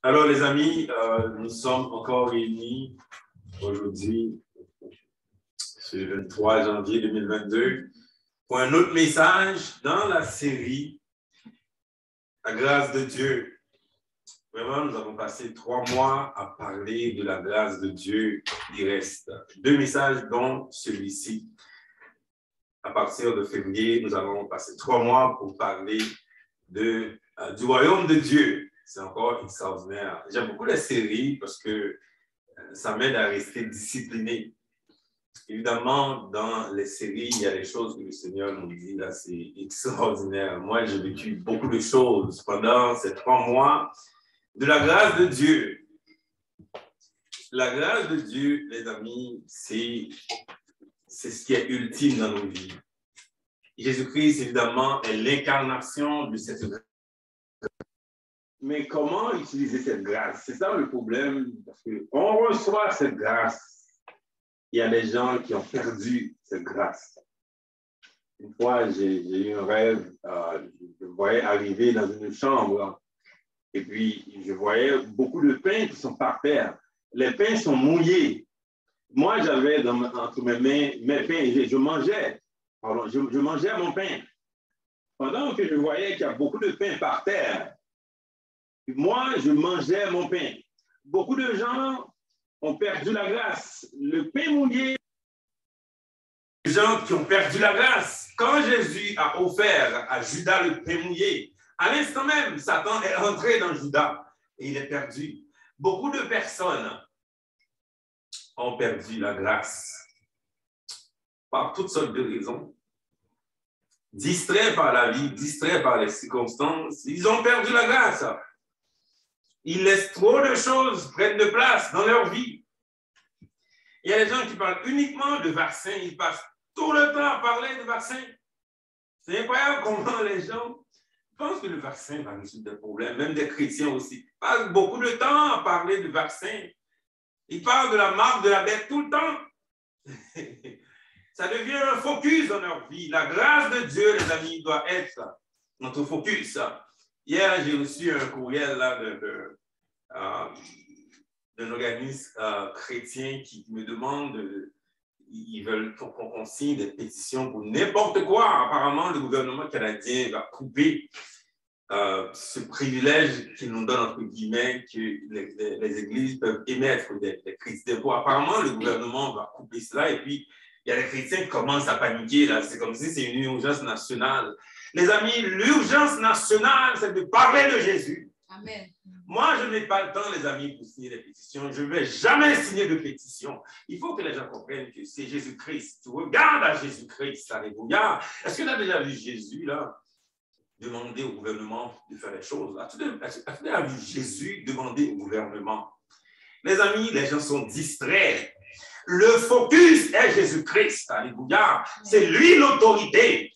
Alors, les amis, nous sommes encore réunis aujourd'hui, c'est le 23 janvier 2022, pour un autre message dans la série La grâce de Dieu. Vraiment, nous avons passé 3 mois à parler de la grâce de Dieu. Il reste 2 messages, dont celui-ci. À partir de février, nous allons passer 3 mois pour parler du royaume de Dieu. C'est encore extraordinaire. J'aime beaucoup les séries parce que ça m'aide à rester discipliné. Évidemment, dans les séries, il y a des choses que le Seigneur nous dit, là, c'est extraordinaire. Moi, j'ai vécu beaucoup de choses pendant ces 3 mois de la grâce de Dieu. La grâce de Dieu, les amis, c'est ce qui est ultime dans nos vies. Jésus-Christ, évidemment, est l'incarnation de cette grâce. Mais comment utiliser cette grâce? C'est ça le problème, parce qu'on reçoit cette grâce. Il y a des gens qui ont perdu cette grâce. Une fois, j'ai eu un rêve, je voyais arriver dans une chambre, et puis je voyais beaucoup de pains qui sont par terre. Les pains sont mouillés. Moi, j'avais entre mes mains mes pains, je mangeais mon pain. Pendant que je voyais qu'il y a beaucoup de pain par terre, moi, je mangeais mon pain. Beaucoup de gens ont perdu la grâce. Le pain mouillé, les gens qui ont perdu la grâce. Quand Jésus a offert à Judas le pain mouillé, à l'instant même, Satan est entré dans Judas et il est perdu. Beaucoup de personnes ont perdu la grâce par toutes sortes de raisons. Distraits par la vie, distraits par les circonstances, ils ont perdu la grâce. Ils laissent trop de choses prennent de place dans leur vie. Il y a des gens qui parlent uniquement de vaccins, ils passent tout le temps à parler de vaccins. C'est incroyable comment les gens pensent que le vaccin va résoudre des problèmes, même des chrétiens aussi. Ils passent beaucoup de temps à parler de vaccins. Ils parlent de la marque de la bête tout le temps. Ça devient un focus dans leur vie. La grâce de Dieu, les amis, doit être notre focus. Hier, j'ai reçu un courriel d'un organisme chrétien qui me demande, ils veulent qu'on signe des pétitions pour n'importe quoi. Apparemment, le gouvernement canadien va couper ce privilège qu'il nous donne, entre guillemets, que les églises peuvent émettre des crédits d'impôt. Apparemment, le gouvernement va couper cela et puis il y a des chrétiens qui commencent à paniquer. C'est comme si c'est une urgence nationale. Les amis, l'urgence nationale, c'est de parler de Jésus. Amen. Moi, je n'ai pas le temps, les amis, pour signer des pétitions. Je ne vais jamais signer de pétition. Il faut que les gens comprennent que c'est Jésus-Christ. Tu regardes à Jésus-Christ, alléluia. Est-ce que tu as déjà vu Jésus, là, demander au gouvernement de faire les choses? As-tu déjà vu Jésus demander au gouvernement? Les amis, les gens sont distraits. Le focus est Jésus-Christ, alléluia. C'est lui l'autorité.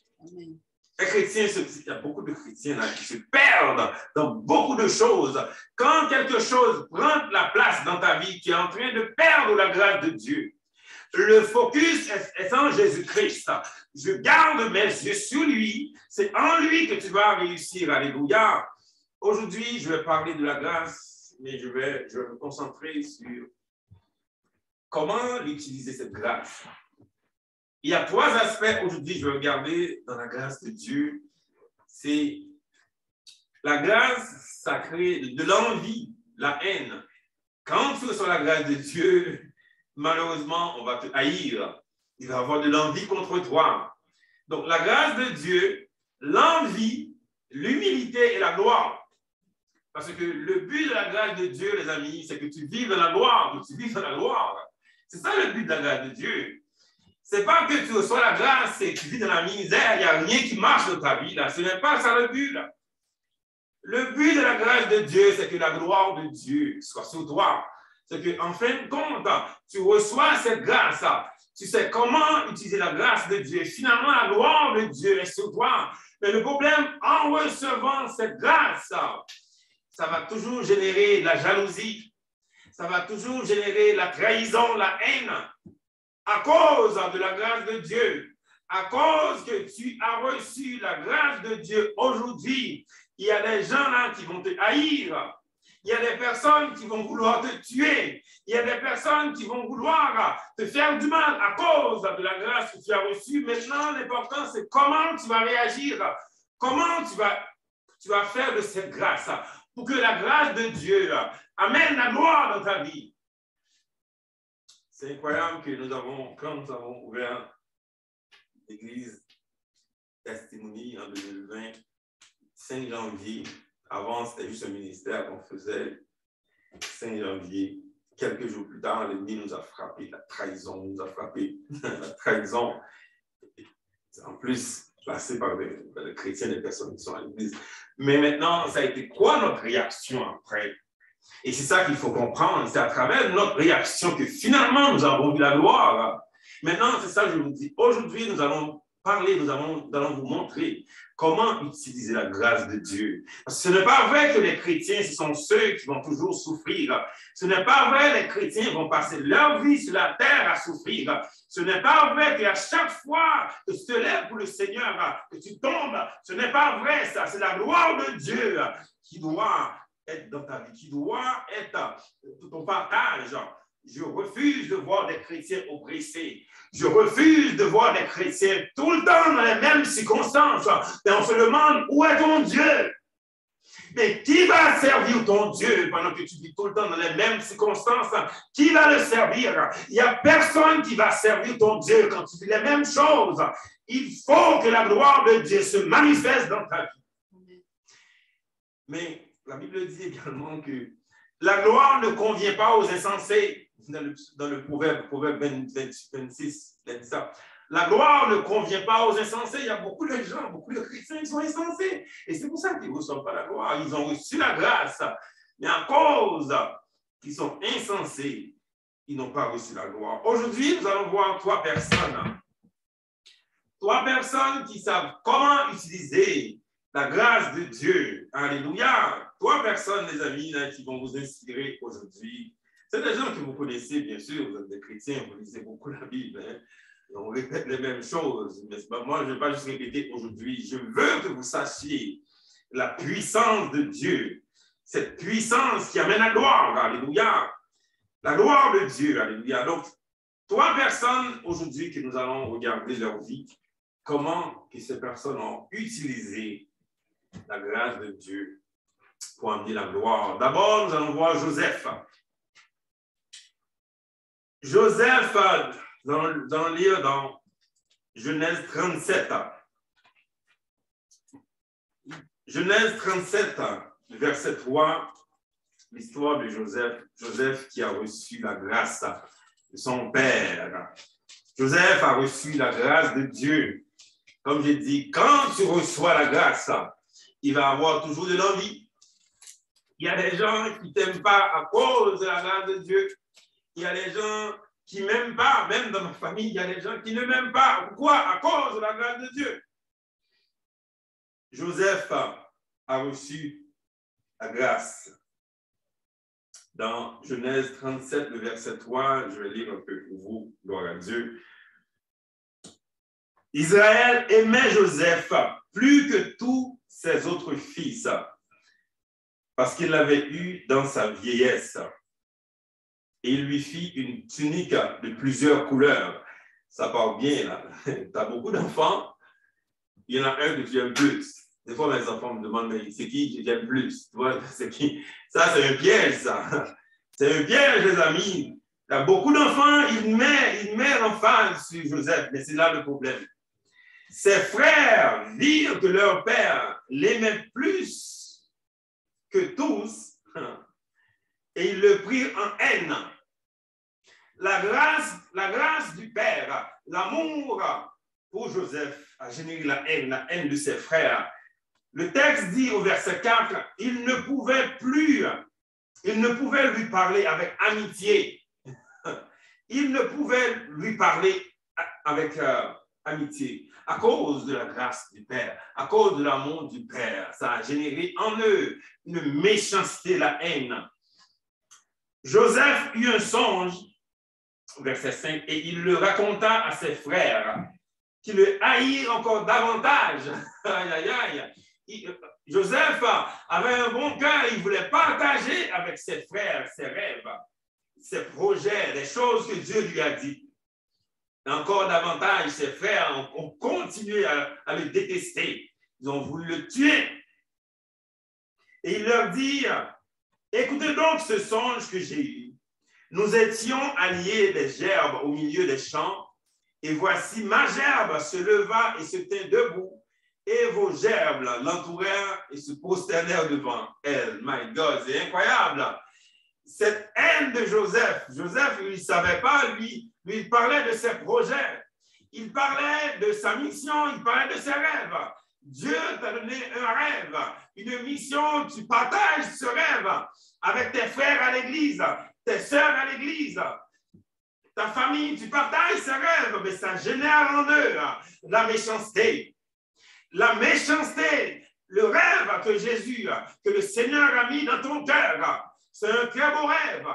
Les chrétiens, il y a beaucoup de chrétiens là, qui se perdent dans beaucoup de choses. Quand quelque chose prend la place dans ta vie, tu es en train de perdre la grâce de Dieu. Le focus est en Jésus-Christ. Je garde mes yeux sur lui. C'est en lui que tu vas réussir, alléluia. Aujourd'hui, je vais parler de la grâce, mais je vais me concentrer sur comment utiliser cette grâce. Il y a 3 aspects aujourd'hui, je vais regarder dans la grâce de Dieu. C'est la grâce, ça crée de l'envie, la haine. Quand tu reçois la grâce de Dieu, malheureusement, on va te haïr. Il va y avoir de l'envie contre toi. Donc, la grâce de Dieu, l'envie, l'humilité et la gloire. Parce que le but de la grâce de Dieu, les amis, c'est que tu vives dans la gloire, que tu vives dans la gloire. C'est ça le but de la grâce de Dieu. Ce n'est pas que tu reçois la grâce et que tu vis dans la misère, il n'y a rien qui marche dans ta vie. Là. Ce n'est pas ça le but. Là. Le but de la grâce de Dieu, c'est que la gloire de Dieu soit sur toi. C'est qu'en fin de compte, tu reçois cette grâce. Tu sais comment utiliser la grâce de Dieu. Finalement, la gloire de Dieu est sur toi. Mais le problème, en recevant cette grâce, ça va toujours générer de la jalousie. Ça va toujours générer la trahison, la haine. À cause de la grâce de Dieu, à cause que tu as reçu la grâce de Dieu aujourd'hui, il y a des gens là qui vont te haïr. Il y a des personnes qui vont vouloir te tuer. Il y a des personnes qui vont vouloir te faire du mal à cause de la grâce que tu as reçue. Maintenant, l'important, c'est comment tu vas réagir. Comment tu vas faire de cette grâce pour que la grâce de Dieu amène la gloire dans ta vie. C'est incroyable que quand nous avons ouvert l'église Testimony en 2020, 5 janvier, avant c'était juste un ministère qu'on faisait, 5 janvier, quelques jours plus tard, l'ennemi nous a frappé, la trahison nous a frappé, la trahison, en plus passée par les chrétiens, les personnes qui sont à l'église. Mais maintenant, ça a été quoi notre réaction après? Et c'est ça qu'il faut comprendre, c'est à travers notre réaction que finalement nous avons vu la gloire. Maintenant, c'est ça que je vous dis. Aujourd'hui, nous allons parler, nous allons vous montrer comment utiliser la grâce de Dieu. Parce que ce n'est pas vrai que les chrétiens, ce sont ceux qui vont toujours souffrir. Ce n'est pas vrai que les chrétiens vont passer leur vie sur la terre à souffrir. Ce n'est pas vrai qu'à chaque fois que tu te lèves pour le Seigneur, que tu tombes, ce n'est pas vrai ça. C'est la gloire de Dieu qui doit être dans ta vie, qui doit être ton partage. Je refuse de voir des chrétiens oppressés. Je refuse de voir des chrétiens tout le temps dans les mêmes circonstances. Et on se demande, où est ton Dieu? Mais qui va servir ton Dieu pendant que tu vis tout le temps dans les mêmes circonstances? Qui va le servir? Il n'y a personne qui va servir ton Dieu quand tu vis les mêmes choses. Il faut que la gloire de Dieu se manifeste dans ta vie. Mais la Bible dit également que la gloire ne convient pas aux insensés. Dans le proverbe 26, il dit ça. La gloire ne convient pas aux insensés. Il y a beaucoup de gens, beaucoup de chrétiens qui sont insensés. Et c'est pour ça qu'ils ne reçoivent pas la gloire. Ils ont reçu la grâce. Mais à cause qu'ils sont insensés, ils n'ont pas reçu la gloire. Aujourd'hui, nous allons voir 3 personnes. 3 personnes qui savent comment utiliser la grâce de Dieu. Alléluia. 3 personnes, les amis, là, qui vont vous inspirer aujourd'hui. C'est des gens que vous connaissez, bien sûr. Vous êtes des chrétiens, vous lisez beaucoup la Bible. Hein? On répète les mêmes choses. Mais moi, je ne vais pas juste répéter aujourd'hui. Je veux que vous sachiez la puissance de Dieu. Cette puissance qui amène la gloire. Alléluia. La gloire de Dieu. Alléluia. Donc, 3 personnes aujourd'hui que nous allons regarder leur vie. Comment que ces personnes ont utilisé la grâce de Dieu pour amener la gloire. D'abord, nous allons voir Joseph. Joseph, nous allons lire dans Genèse 37. Genèse 37, verset 3, l'histoire de Joseph. Joseph qui a reçu la grâce de son père. Joseph a reçu la grâce de Dieu. Comme j'ai dit, quand tu reçois la grâce, il va avoir toujours de l'envie. Il y a des gens qui ne t'aiment pas à cause de la grâce de Dieu. Il y a des gens qui ne m'aiment pas, même dans ma famille, il y a des gens qui ne m'aiment pas. Pourquoi? À cause de la grâce de Dieu. Joseph a reçu la grâce. Dans Genèse 37, le verset 3, je vais lire un peu pour vous, gloire à Dieu. Israël aimait Joseph plus que tous ses autres fils, parce qu'il l'avait eu dans sa vieillesse. Et il lui fit une tunique de plusieurs couleurs. Ça part bien, là. Tu as beaucoup d'enfants, il y en a un que tu aimes plus. Des fois, mes enfants me demandent, mais c'est qui que j'aime plus? Tu vois, c'est qui? Ça, c'est un piège, ça. C'est un piège, les amis. Il y a beaucoup d'enfants, ils mettent l'emphase sur Joseph, mais c'est là le problème. Ses frères virent que leur père l'aimait plus que tous, et ils le prirent en haine. La grâce du père, l'amour pour Joseph a généré la haine de ses frères. Le texte dit au verset 4, il ne pouvait lui parler avec amitié. Il ne pouvait lui parler avec amitié à cause de la grâce du Père, à cause de l'amour du Père. Ça a généré en eux une méchanceté, la haine. Joseph eut un songe, verset 5, et il le raconta à ses frères, qui le haïrent encore davantage. Aïe, aïe, aïe. Joseph avait un bon cœur, il voulait partager avec ses frères ses rêves, ses projets, les choses que Dieu lui a dit. Et encore davantage, ses frères ont continué à le détester. Ils ont voulu le tuer. Et il leur dit, écoutez donc ce songe que j'ai eu. Nous étions alliés des gerbes au milieu des champs, et voici ma gerbe se leva et se tint debout, et vos gerbes l'entourèrent et se prosternèrent devant elle. My God, c'est incroyable. Cette haine de Joseph, il ne savait pas, lui, il parlait de ses projets, il parlait de sa mission, il parlait de ses rêves. Dieu t'a donné un rêve, une mission, tu partages ce rêve avec tes frères à l'église, tes sœurs à l'église, ta famille, tu partages ce rêve, mais ça génère en eux la méchanceté. La méchanceté, le rêve que Jésus, que le Seigneur a mis dans ton cœur, c'est un très beau rêve.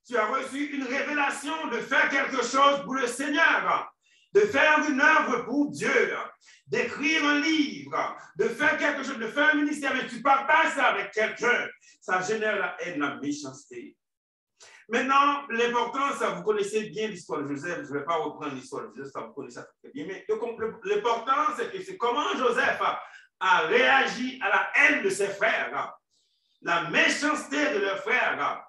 Tu as reçu une révélation de faire quelque chose pour le Seigneur, de faire une œuvre pour Dieu, d'écrire un livre, de faire quelque chose, de faire un ministère, mais tu partages ça avec quelqu'un. Ça génère la haine, la méchanceté. Maintenant, l'important, ça, vous connaissez bien l'histoire de Joseph. Je ne vais pas reprendre l'histoire de Joseph, ça vous connaissez ça très bien. Mais l'important, c'est comment Joseph a réagi à la haine de ses frères, la méchanceté de leurs frères.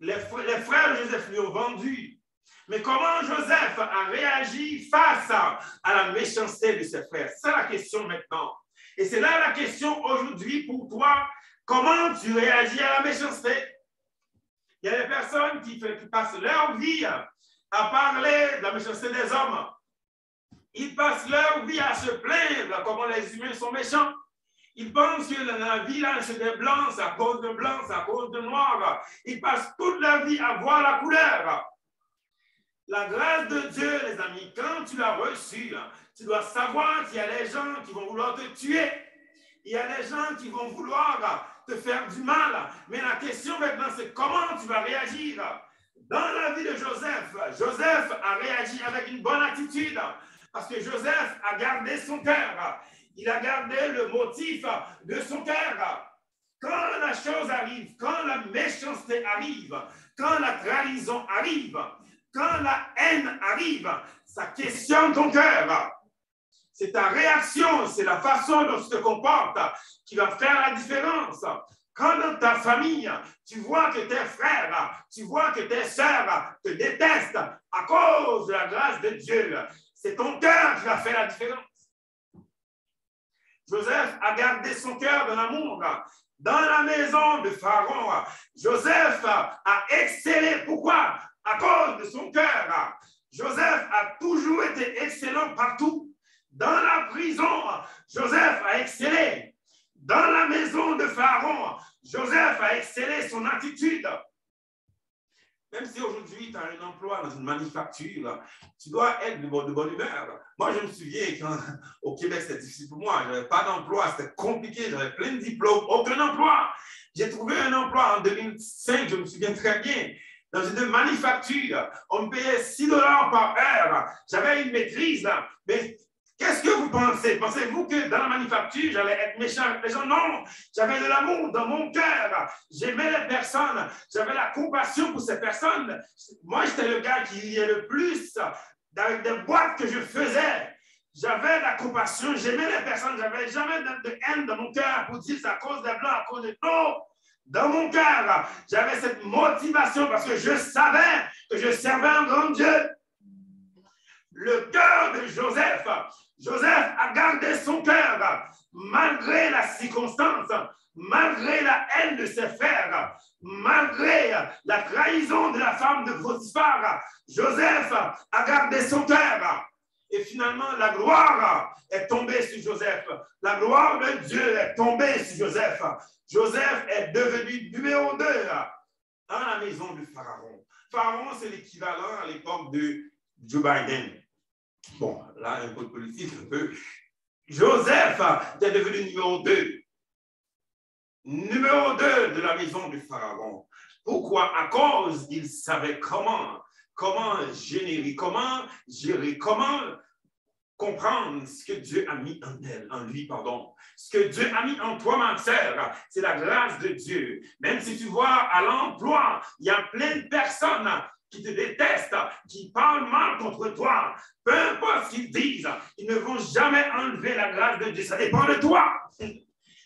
Les frères de Joseph lui ont vendu. Mais comment Joseph a réagi face à la méchanceté de ses frères? C'est la question maintenant. Et c'est là la question aujourd'hui pour toi. Comment tu réagis à la méchanceté? Il y a des personnes qui passent leur vie à parler de la méchanceté des hommes. Ils passent leur vie à se plaindre comment les humains sont méchants. Ils pensent que la vie, là, c'est des blancs, c'est à cause de blancs, c'est à cause de noirs. Ils passent toute leur vie à voir la couleur. La grâce de Dieu, les amis, quand tu l'as reçue, tu dois savoir qu'il y a des gens qui vont vouloir te tuer. Il y a des gens qui vont vouloir te faire du mal. Mais la question maintenant, c'est comment tu vas réagir. Dans la vie de Joseph, Joseph a réagi avec une bonne attitude parce que Joseph a gardé son cœur. Il a gardé le motif de son cœur. Quand la chose arrive, quand la méchanceté arrive, quand la trahison arrive, quand la haine arrive, ça questionne ton cœur. C'est ta réaction, c'est la façon dont tu te comportes qui va faire la différence. Quand dans ta famille, tu vois que tes frères, tu vois que tes sœurs te détestent à cause de la grâce de Dieu, c'est ton cœur qui va faire la différence. Joseph a gardé son cœur de l'amour. Dans la maison de Pharaon, Joseph a excellé. Pourquoi? À cause de son cœur. Joseph a toujours été excellent partout. Dans la prison, Joseph a excellé. Dans la maison de Pharaon, Joseph a excellé son attitude. Même si aujourd'hui tu as un emploi dans une manufacture, tu dois être de bonne humeur. Moi, je me souviens qu'au Québec, c'était difficile pour moi. Je n'avais pas d'emploi, c'était compliqué, j'avais plein de diplômes, aucun emploi. J'ai trouvé un emploi en 2005, je me souviens très bien, dans une manufacture. On me payait $6 par heure. J'avais une maîtrise, mais qu'est-ce que vous pensez? Pensez-vous que dans la manufacture, j'allais être méchant avec les gens? Non, j'avais de l'amour dans mon cœur. J'aimais les personnes. J'avais la compassion pour ces personnes. Moi, j'étais le gars qui riait le plus avec des boîtes que je faisais. J'avais la compassion, j'aimais les personnes. Je n'avais jamais de haine dans mon cœur pour dire c'est à cause des blancs, à cause des... Non! Dans mon cœur, j'avais cette motivation parce que je savais que je servais un grand Dieu. Le cœur de Joseph, Joseph a gardé son cœur malgré la circonstance, malgré la haine de ses frères, malgré la trahison de la femme de Potiphar. Joseph a gardé son cœur. Et finalement, la gloire est tombée sur Joseph. La gloire de Dieu est tombée sur Joseph. Joseph est devenu numéro 2 dans la maison du Pharaon. Pharaon, c'est l'équivalent à l'époque de Joe Biden. Bon, là, un peu de politique, un peu. Joseph est devenu numéro 2. Numéro 2 de la maison du Pharaon. Pourquoi? À cause il savait comment générer, comment comprendre ce que Dieu a mis en elle, en lui, pardon. Ce que Dieu a mis en toi, ma sœur, c'est la grâce de Dieu. Même si tu vois à l'emploi, il y a plein de personnes qui te détestent, qui parlent mal contre toi. Peu importe ce qu'ils disent, ils ne vont jamais enlever la grâce de Dieu. Ça dépend de toi.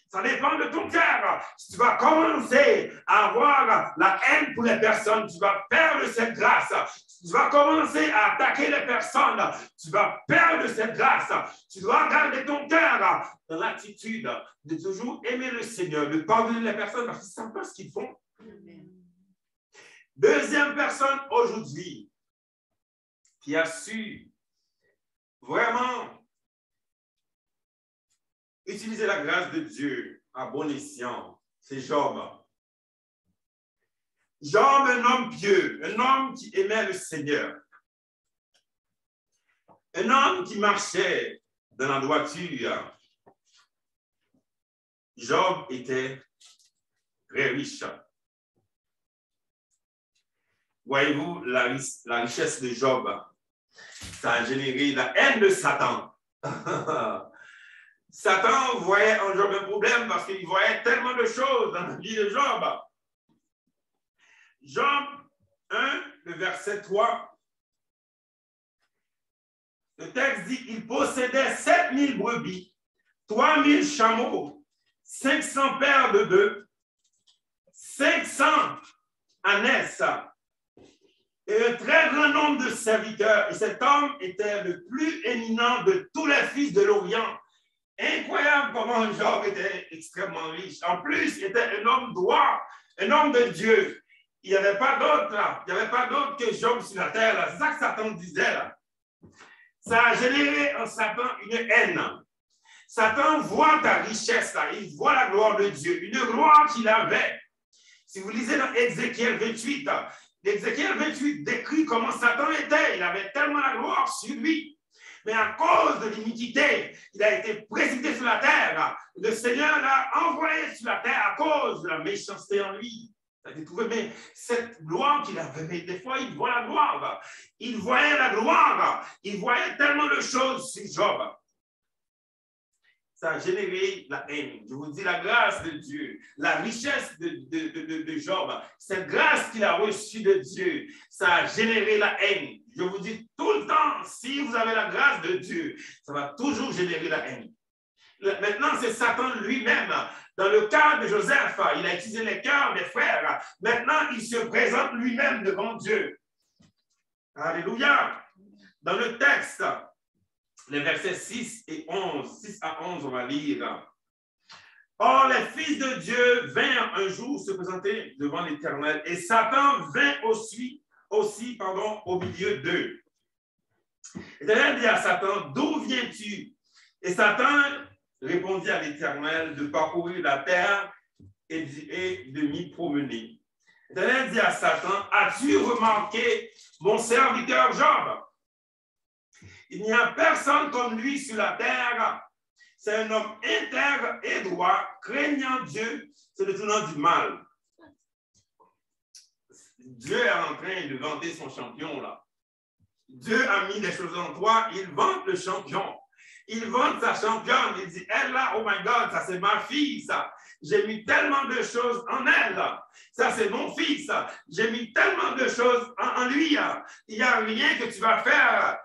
Ça dépend de ton cœur. Si tu vas commencer à avoir la haine pour les personnes, tu vas perdre cette grâce. Si tu vas commencer à attaquer les personnes, tu vas perdre cette grâce. Tu dois garder ton cœur dans l'attitude de toujours aimer le Seigneur, de pardonner les personnes parce qu'ils ne savent pas ce qu'ils font. Deuxième personne aujourd'hui qui a su vraiment utiliser la grâce de Dieu à bon escient, c'est Job. Job, un homme pieux, un homme qui aimait le Seigneur, un homme qui marchait dans la droiture. Job était très riche. Voyez-vous, la richesse de Job, ça a généré la haine de Satan. Satan voyait en Job un problème parce qu'il voyait tellement de choses dans la vie de Job. Job 1, le verset 3. Le texte dit qu'il possédait 7000 brebis, 3000 chameaux, 500 paires de bœufs, 500 ânesses et un très grand nombre de serviteurs. Et cet homme était le plus éminent de tous les fils de l'Orient. Incroyable comment Job était extrêmement riche. En plus, il était un homme droit, un homme de Dieu. Il n'y avait pas d'autre là. Il n'y avait pas d'autre que Job sur la terre là. C'est ça que Satan disait là. Ça a généré en Satan une haine. Satan voit ta richesse là. Il voit la gloire de Dieu. Une gloire qu'il avait. Si vous lisez dans Ézéchiel 28, Ézéchiel 28 décrit comment Satan était. Il avait tellement la gloire sur lui. Mais à cause de l'iniquité, il a été précipité sur la terre. Le Seigneur l'a envoyé sur la terre à cause de la méchanceté en lui. Mais cette gloire qu'il avait, mais des fois, il voit la gloire. Il voyait la gloire. Il voyait tellement de choses sur Job. Ça a généré la haine. Je vous dis la grâce de Dieu, la richesse de Job, cette grâce qu'il a reçue de Dieu, ça a généré la haine. Je vous dis tout le temps, si vous avez la grâce de Dieu, ça va toujours générer la haine. Maintenant, c'est Satan lui-même. Dans le cas de Joseph, il a utilisé les cœurs des frères. Maintenant, il se présente lui-même devant Dieu. Alléluia. Dans le texte, les versets 6 à 11, on va lire. Or, les fils de Dieu vinrent un jour se présenter devant l'Éternel, et Satan vint aussi au milieu d'eux. L'Éternel dit à Satan, d'où viens-tu? Et Satan répondit à l'Éternel de parcourir la terre et de m'y promener. L'Éternel dit à Satan, as-tu remarqué mon serviteur Job? Il n'y a personne comme lui sur la terre. C'est un homme intègre et droit, craignant Dieu, se détournant du mal. Dieu est en train de vanter son champion là. Dieu a mis des choses en toi, il vante le champion. Il vante sa championne, il dit, elle là, oh my God, ça c'est ma fille, ça. J'ai mis tellement de choses en elle. Ça c'est mon fils. J'ai mis tellement de choses en lui. Il n'y a rien que tu vas faire.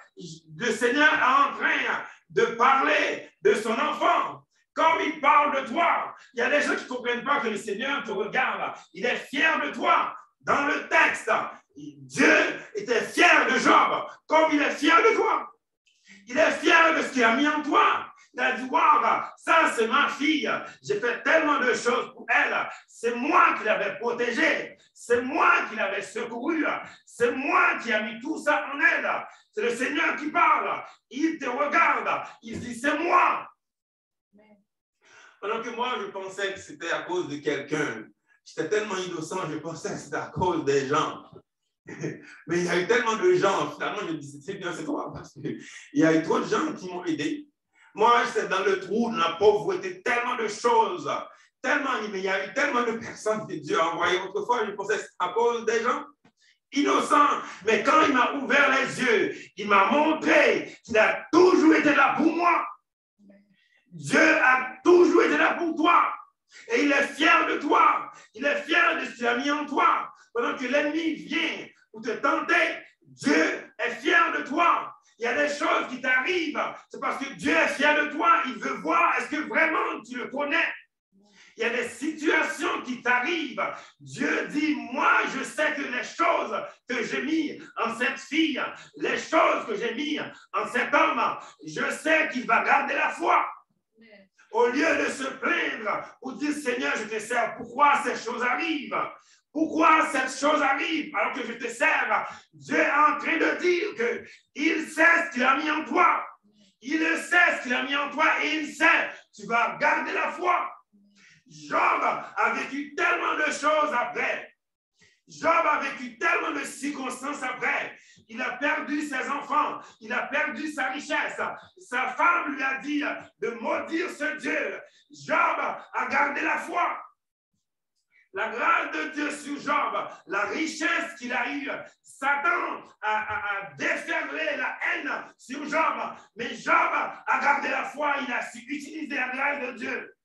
Le Seigneur est en train de parler de son enfant. Comme il parle de toi, il y a des gens qui ne comprennent pas que le Seigneur te regarde. Il est fier de toi. Dans le texte, Dieu était fier de Job, comme il est fier de toi. Il est fier de ce qu'il a mis en toi. Il a dit, wow, ça c'est ma fille. J'ai fait tellement de choses pour elle. C'est moi qui l'avais protégée. C'est moi qui l'avais secourue. C'est moi qui a mis tout ça en elle. C'est le Seigneur qui parle. Il te regarde. Il dit, c'est moi. Pendant que moi, je pensais que c'était à cause de quelqu'un. J'étais tellement innocent, je pensais que c'était à cause des gens. Mais il y a eu tellement de gens, finalement, je me disais, c'est bien, c'est toi, parce qu'il y a eu trop de gens qui m'ont aidé. Moi, j'étais dans le trou, dans la pauvreté, tellement de choses, mais il y a eu tellement de personnes que Dieu a envoyées autrefois, je pensais que c'est à cause des gens. innocent. Mais quand il m'a ouvert les yeux, il m'a montré qu'il a toujours été là pour moi. Dieu a toujours été là pour toi. Et il est fier de toi. Il est fier de ce qu'il a mis en toi. Pendant que l'ennemi vient pour te tenter, Dieu est fier de toi. Il y a des choses qui t'arrivent. C'est parce que Dieu est fier de toi. Il veut voir est-ce que vraiment tu le connais. Il y a des situations qui t'arrivent. Dieu dit, moi, je sais que les choses que j'ai mis en cette fille, les choses que j'ai mis en cet homme, je sais qu'il va garder la foi. Au lieu de se plaindre ou dire, Seigneur, je te sers, pourquoi ces choses arrivent? Pourquoi cette chose arrive alors que je te sers? Dieu est en train de dire qu'il sait ce qu'il a mis en toi. Il sait ce qu'il a mis en toi et il sait, tu vas garder la foi. Job a vécu tellement de choses après. Job a vécu tellement de circonstances après. Il a perdu ses enfants. Il a perdu sa richesse. Sa femme lui a dit de maudire ce Dieu. Job a gardé la foi. La grâce de Dieu sur Job, la richesse qu'il a eue, Satan a déferlé la haine sur Job. Mais Job a gardé la foi. Il a su utiliser la grâce de Dieu.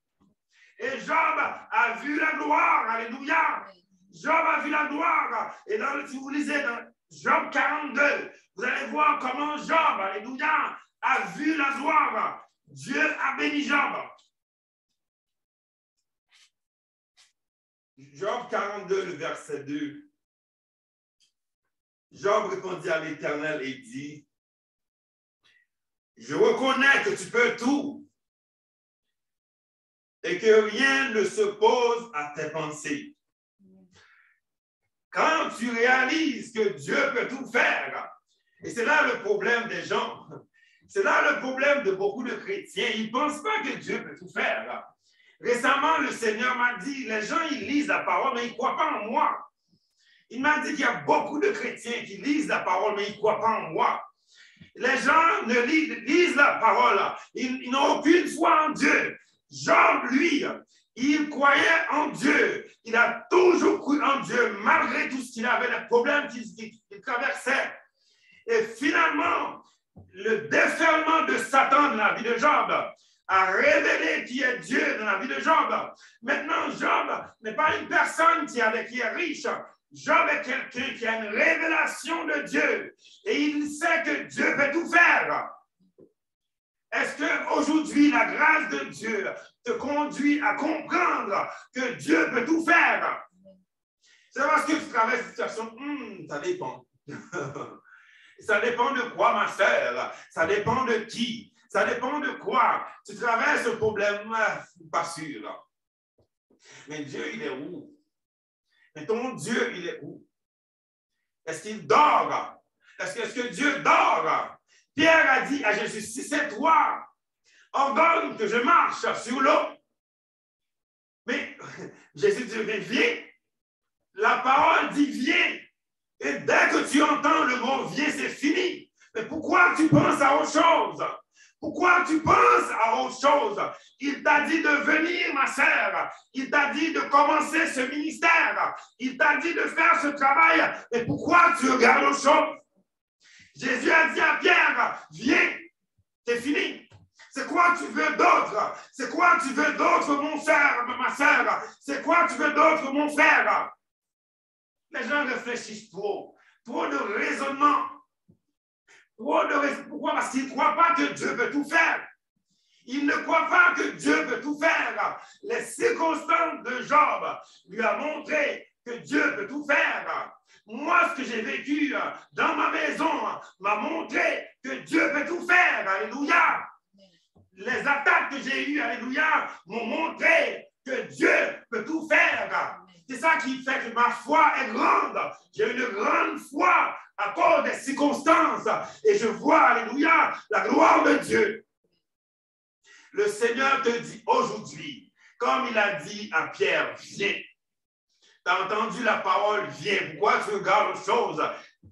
Et Job a vu la gloire, alléluia. Job a vu la gloire. Et si vous lisez dans Job 42, vous allez voir comment Job, alléluia, a vu la gloire. Dieu a béni Job. Job 42, le verset 2. Job répondit à l'Éternel et dit, je reconnais que tu peux tout et que rien ne se pose à tes pensées. Quand tu réalises que Dieu peut tout faire, et c'est là le problème des gens, c'est là le problème de beaucoup de chrétiens, ils ne pensent pas que Dieu peut tout faire. Récemment, le Seigneur m'a dit, les gens, ils lisent la parole, mais ils ne croient pas en moi. Il m'a dit qu'il y a beaucoup de chrétiens qui lisent la parole, mais ils ne croient pas en moi. Les gens ne lisent la parole, ils n'ont aucune foi en Dieu. Job, lui, il croyait en Dieu. Il a toujours cru en Dieu, malgré tout ce qu'il avait, les problèmes qu'il traversait. Et finalement, le déferlement de Satan dans la vie de Job a révélé qui est Dieu dans la vie de Job. Maintenant, Job n'est pas une personne qui est riche. Job est quelqu'un qui a une révélation de Dieu. Et il sait que Dieu peut tout faire. Est-ce qu'aujourd'hui, la grâce de Dieu te conduit à comprendre que Dieu peut tout faire? C'est parce que tu traverses une situation, ça dépend. Ça dépend de quoi, ma soeur? Ça dépend de qui? Ça dépend de quoi? Tu traverses ce problème, pas sûr. Mais Dieu, il est où? Mais ton Dieu, il est où? Est-ce qu'il dort? Est-ce que Dieu dort? Pierre a dit à Jésus, si c'est toi, ordonne que je marche sur l'eau. Mais Jésus dit, viens. La parole dit, viens. Et dès que tu entends le mot viens, c'est fini. Mais pourquoi tu penses à autre chose? Pourquoi tu penses à autre chose? Il t'a dit de venir, ma sœur. Il t'a dit de commencer ce ministère. Il t'a dit de faire ce travail. Mais pourquoi tu regardes autre chose? Jésus a dit à Pierre, viens, c'est fini. C'est quoi tu veux d'autre? C'est quoi tu veux d'autre, mon soeur, ma soeur? C'est quoi tu veux d'autre, mon frère? Les gens réfléchissent trop de raisonnement. Pourquoi? Parce qu'ils ne croient pas que Dieu peut tout faire. Ils ne croient pas que Dieu peut tout faire. Les circonstances de Job lui ont montré que Dieu peut tout faire. Moi, ce que j'ai vécu dans ma maison m'a montré que Dieu peut tout faire. Alléluia. Les attaques que j'ai eues, alléluia, m'ont montré que Dieu peut tout faire. C'est ça qui fait que ma foi est grande. J'ai une grande foi à cause des circonstances. Et je vois, alléluia, la gloire de Dieu. Le Seigneur te dit aujourd'hui, comme il a dit à Pierre, viens. Tu as entendu la parole, viens. Pourquoi tu regardes autre chose?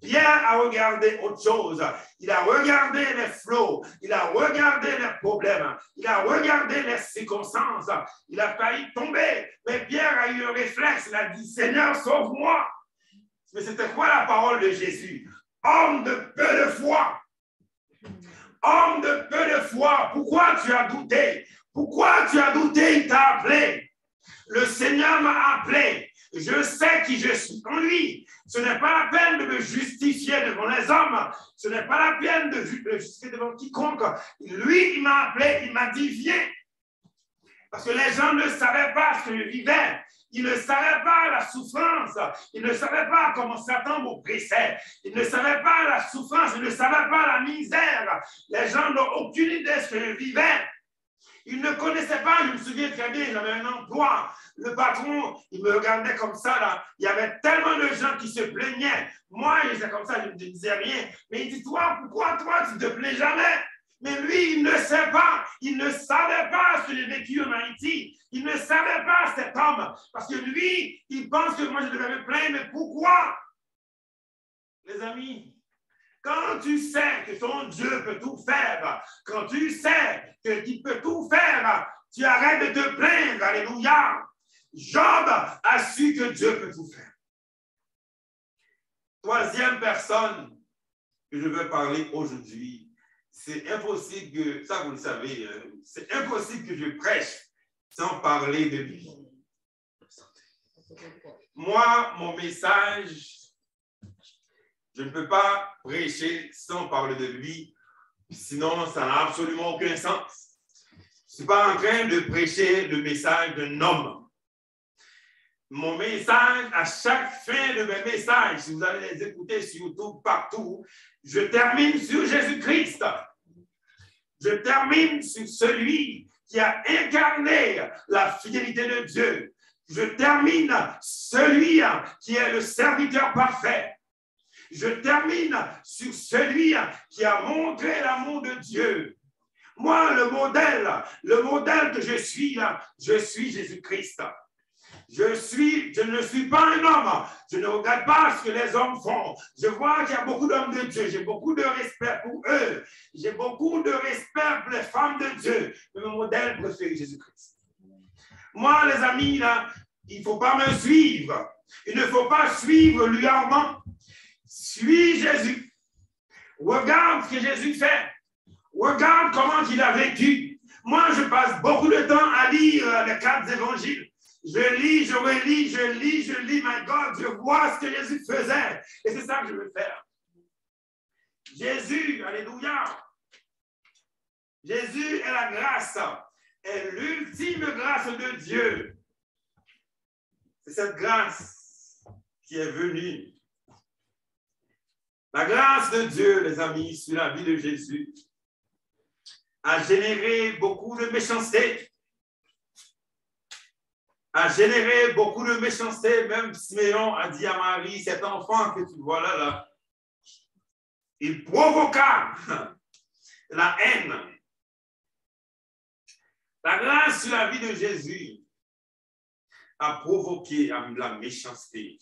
Pierre a regardé autre chose. Il a regardé les flots. Il a regardé les problèmes. Il a regardé les circonstances. Il a failli tomber. Mais Pierre a eu un réflexe. Il a dit, Seigneur, sauve-moi. Mais c'était quoi la parole de Jésus? Homme de peu de foi. Homme de peu de foi, pourquoi tu as douté? Pourquoi tu as douté? Il t'a appelé. Le Seigneur m'a appelé. Je sais qui je suis en lui. Ce n'est pas la peine de me justifier devant les hommes. Ce n'est pas la peine de me justifier devant quiconque. Lui, il m'a appelé, il m'a dit viens. Parce que les gens ne savaient pas ce que je vivais. Ils ne savaient pas la souffrance. Ils ne savaient pas comment Satan m'oppressait. Ils ne savaient pas la souffrance. Ils ne savaient pas la misère. Les gens n'ont aucune idée de ce que je vivais. Ils ne connaissaient pas. Je me souviens très bien, j'avais un emploi. Le patron, il me regardait comme ça. Là. Il y avait tellement de gens qui se plaignaient. Moi, j'étais comme ça, je ne disais rien. Mais il dit, toi, pourquoi toi, tu ne te plais jamais? Mais lui, il ne sait pas. Il ne savait pas ce que j'ai vécu en Haïti. Il ne savait pas cet homme. Parce que lui, il pense que moi, je devais me plaindre. Mais pourquoi? Les amis, quand tu sais que ton Dieu peut tout faire, quand tu sais qu'il peut tout faire, tu arrêtes de te plaindre. Alléluia. Job a su que Dieu peut tout faire. Troisième personne que je veux parler aujourd'hui. C'est impossible que, ça vous le savez, c'est impossible que je prêche sans parler de lui. Moi, mon message, je ne peux pas prêcher sans parler de lui, sinon ça n'a absolument aucun sens. Je ne suis pas en train de prêcher le message d'un homme. Mon message, à chaque fin de mes messages, si vous allez les écouter sur YouTube, partout, je termine sur Jésus-Christ. Je termine sur celui qui a incarné la fidélité de Dieu. Je termine celui qui est le serviteur parfait. Je termine sur celui qui a montré l'amour de Dieu. Moi, le modèle que je suis Jésus-Christ. Je ne suis pas un homme. Je ne regarde pas ce que les hommes font. Je vois qu'il y a beaucoup d'hommes de Dieu. J'ai beaucoup de respect pour eux. J'ai beaucoup de respect pour les femmes de Dieu. Mais mon modèle préféré, Jésus-Christ. Moi, les amis, là, il ne faut pas me suivre. Il ne faut pas suivre luarment. Suis Jésus. Regarde ce que Jésus fait. Regarde comment il a vécu. Moi, je passe beaucoup de temps à lire les 4 évangiles. Je lis, je relis, je lis, my God, je vois ce que Jésus faisait. Et c'est ça que je veux faire. Jésus, alléluia. Jésus est la grâce, est l'ultime grâce de Dieu. C'est cette grâce qui est venue. La grâce de Dieu, les amis, sur la vie de Jésus, a généré beaucoup de méchanceté. A généré beaucoup de méchanceté. Même Siméon a dit à Marie, cet enfant que tu vois là, il provoqua la haine. La grâce sur la vie de Jésus a provoqué la méchanceté.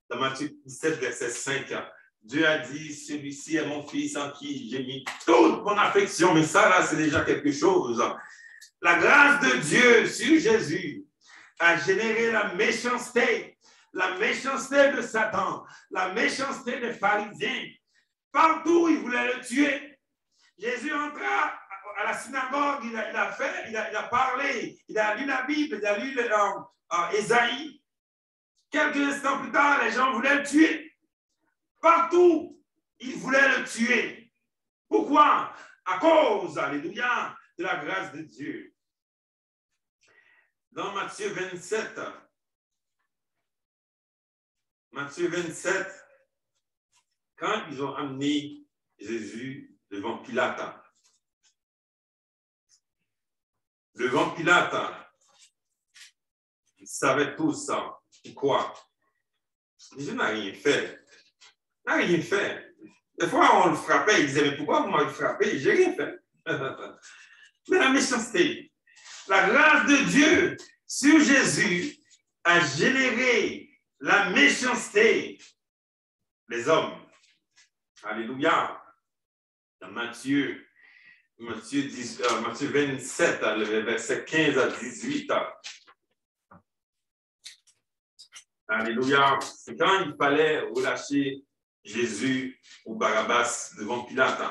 Dans Matthieu 17, verset 5, Dieu a dit, celui-ci est mon fils en qui j'ai mis toute mon affection. Mais ça, là, c'est déjà quelque chose. La grâce de Dieu sur Jésus a généré la méchanceté de Satan, la méchanceté des pharisiens. Partout, ils voulaient le tuer. Jésus entra à la synagogue, il a parlé, il a lu la Bible, il a lu Ésaïe. Quelques instants plus tard, les gens voulaient le tuer. Partout, ils voulaient le tuer. Pourquoi? À cause, alléluia, de la grâce de Dieu. Dans Matthieu 27, quand ils ont amené Jésus devant Pilate, ils savaient tous ça. Pourquoi? Jésus n'a rien fait. Il n'a rien fait. Des fois, on le frappait, il disait, mais pourquoi vous m'avez frappé? J'ai rien fait. Mais la méchanceté, la grâce de Dieu sur Jésus a généré la méchanceté des hommes. Alléluia. Dans Matthieu 27, le verset 15 à 18. Alléluia. C'est quand il fallait relâcher Jésus ou Barabbas devant Pilate.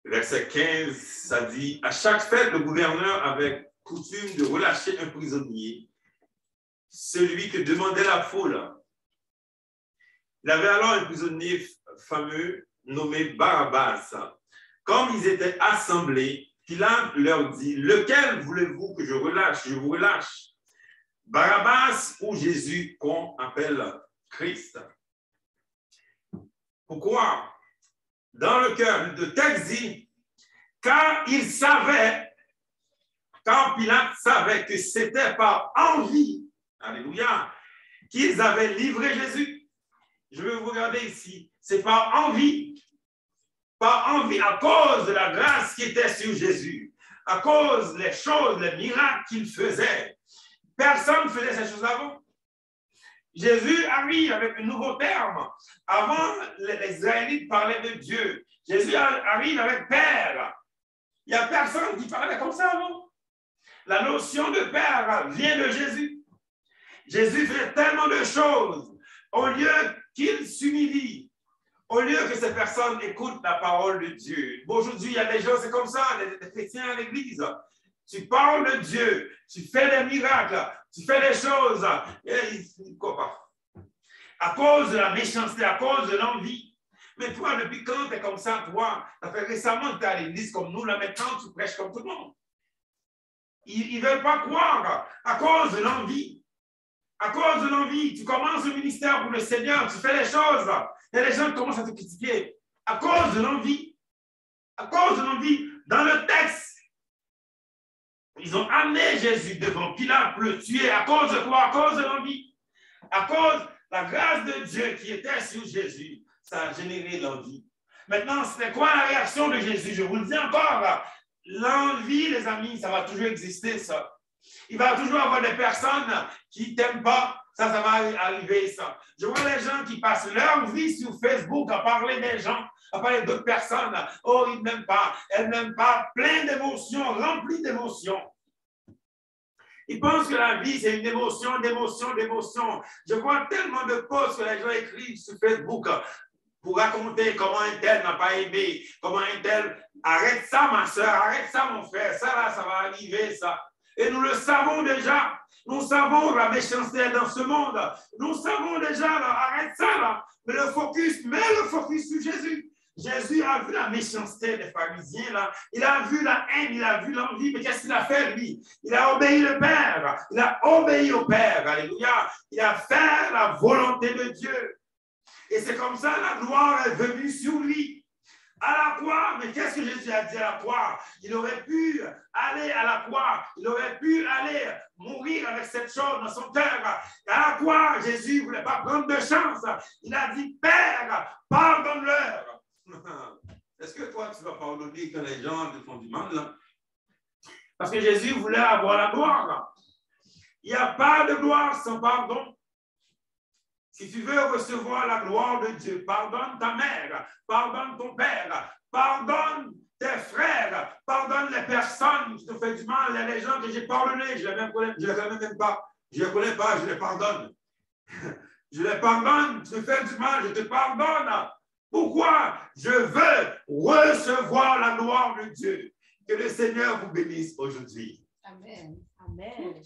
Verset 15, ça dit, à chaque fête, le gouverneur avait coutume de relâcher un prisonnier, celui que demandait la foule. Il avait alors un prisonnier fameux nommé Barabbas. Comme ils étaient assemblés, Pilate leur dit, lequel voulez-vous que je relâche? Je vous relâche. Barabbas ou Jésus qu'on appelle Christ. Pourquoi? Dans le cœur de texte dit, car il savait, quand Pilate savait que c'était par envie, alléluia, qu'ils avaient livré Jésus. Je vais vous regarder ici, c'est par envie à cause de la grâce qui était sur Jésus, à cause des choses, les miracles qu'il faisait. Personne ne faisait ces choses avant. Jésus arrive avec un nouveau terme. Avant, les Israélites parlaient de Dieu. Jésus arrive avec Père. Il n'y a personne qui parlait comme ça avant. La notion de Père vient de Jésus. Jésus fait tellement de choses. Au lieu qu'il s'humilie, au lieu que ces personnes écoutent la parole de Dieu. Aujourd'hui, il y a des gens, c'est comme ça, des chrétiens à l'église. Tu parles de Dieu, tu fais des miracles, tu fais des choses. Et quoi pas? À cause de la méchanceté, à cause de l'envie. Mais toi, depuis quand tu es comme ça, toi, ça fait récemment que tu es à l'église comme nous, là maintenant tu prêches comme tout le monde. Ils ne veulent pas croire à cause de l'envie. À cause de l'envie, tu commences le ministère pour le Seigneur, tu fais les choses, et les gens commencent à te critiquer. À cause de l'envie. À cause de l'envie. Dans le texte, ils ont amené Jésus devant Pilate pour le tuer. À cause de quoi? À cause de l'envie. À cause de la grâce de Dieu qui était sur Jésus, ça a généré l'envie. Maintenant, c'était quoi la réaction de Jésus? Je vous le dis encore, l'envie, les amis, ça va toujours exister, ça. Il va toujours avoir des personnes qui ne t'aiment pas. Ça va arriver, ça. Je vois les gens qui passent leur vie sur Facebook à parler des gens, à parler d'autres personnes. Oh, ils ne m'aiment pas, elles ne m'aiment pas. Plein d'émotions, remplis d'émotions. Ils pensent que la vie, c'est une émotion, d'émotion. Je vois tellement de posts que les gens écrivent sur Facebook pour raconter comment un tel n'a pas aimé, comment un tel... Arrête ça, ma soeur, arrête ça, mon frère. Ça, là, ça va arriver, ça. Et nous le savons déjà. Nous savons la méchanceté dans ce monde. Nous savons déjà, là, arrête ça, là. Mais le focus sur Jésus. Jésus a vu la méchanceté des pharisiens, là. Il a vu la haine, il a vu l'envie. Mais qu'est-ce qu'il a fait, lui? Il a obéi le Père. Il a obéi au Père. Alléluia. Il a fait la volonté de Dieu. Et c'est comme ça la gloire est venue sur lui. À la croix, mais qu'est-ce que Jésus a dit à la croix? Il aurait pu aller à la croix, il aurait pu aller mourir avec cette chose dans son cœur. À la croix, Jésus ne voulait pas prendre de chance. Il a dit, Père, pardonne-leur. Est-ce que toi, tu vas pardonner quand les gens te font du mal, là? Parce que Jésus voulait avoir la gloire. Il n'y a pas de gloire sans pardon. Si tu veux recevoir la gloire de Dieu, pardonne ta mère, pardonne ton père, pardonne tes frères, pardonne les personnes qui te font du mal. Il y a des gens que j'ai pardonnés, je ne les connais même pas. Je ne les connais pas, je les pardonne. Je les pardonne, tu me fais du mal, je te pardonne. Pourquoi? Je veux recevoir la gloire de Dieu. Que le Seigneur vous bénisse aujourd'hui. Amen. Amen.